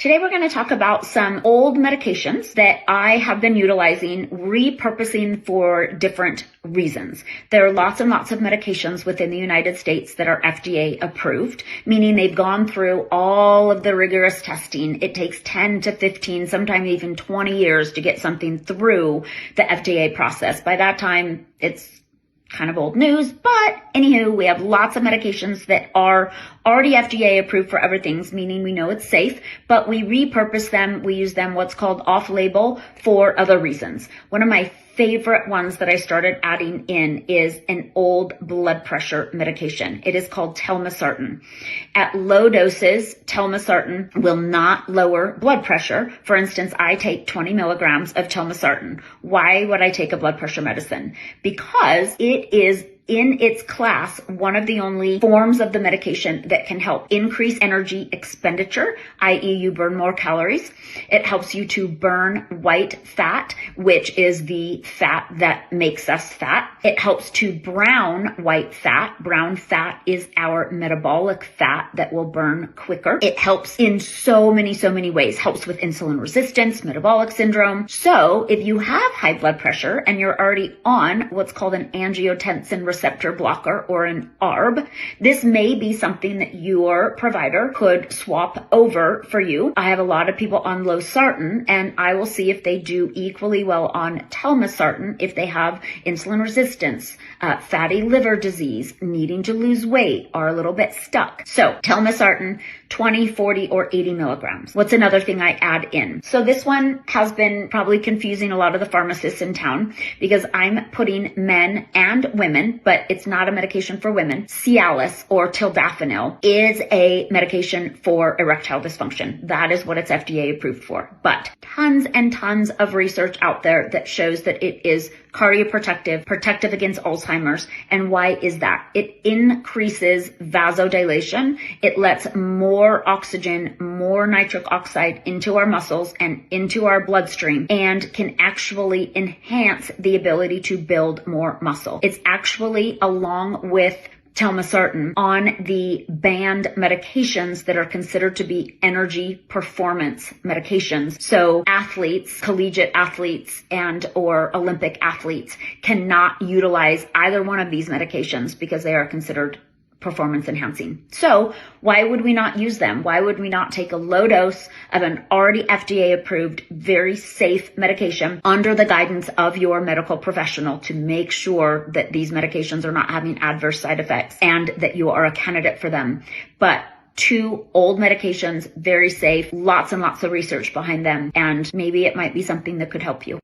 Today we're going to talk about some old medications that I have been utilizing, repurposing for different reasons. There are lots and lots of medications within the United States that are FDA approved, meaning they've gone through all of the rigorous testing. It takes 10 to 15, sometimes even 20 years to get something through the FDA process. By that time, it's kind of old news, but anywho, we have lots of medications that are already FDA approved for other things, meaning we know it's safe, but we repurpose them. We use them what's called off-label for other reasons. One of my favorite ones that I started adding in is an old blood pressure medication. It is called Telmisartan. At low doses, Telmisartan will not lower blood pressure. For instance, I take 20 milligrams of Telmisartan. Why would I take a blood pressure medicine? Because it is in its class, one of the only forms of the medication that can help increase energy expenditure, i.e. you burn more calories. It helps you to burn white fat, which is the fat that makes us fat. It helps to brown white fat. Brown fat is our metabolic fat that will burn quicker. It helps in so many ways. Helps with insulin resistance, metabolic syndrome. So if you have high blood pressure and you're already on what's called an angiotensin receptor blocker or an ARB, this may be something that your provider could swap over for you. I have a lot of people on losartan, and I will see if they do equally well on telmisartan if they have insulin resistance, fatty liver disease, needing to lose weight, are a little bit stuck. So telmisartan, 20, 40, or 80 milligrams. What's another thing I add in? So this one has been probably confusing a lot of the pharmacists in town because I'm putting men and women, but it's not a medication for women. Cialis or Tadalafil is a medication for erectile dysfunction. That is what it's FDA approved for. But tons and tons of research out there that shows that it is cardioprotective, protective against Alzheimer's. And why is that? It increases vasodilation. It lets more oxygen, more nitric oxide into our muscles and into our bloodstream, and can actually enhance the ability to build more muscle. It's actually, along with telmisartan, on the banned medications that are considered to be energy performance medications. So athletes, collegiate athletes and or Olympic athletes cannot utilize either one of these medications because they are considered performance enhancing. So why would we not use them? Why would we not take a low dose of an already FDA approved, very safe medication under the guidance of your medical professional to make sure that these medications are not having adverse side effects and that you are a candidate for them? But two old medications, very safe, lots and lots of research behind them, and maybe it might be something that could help you.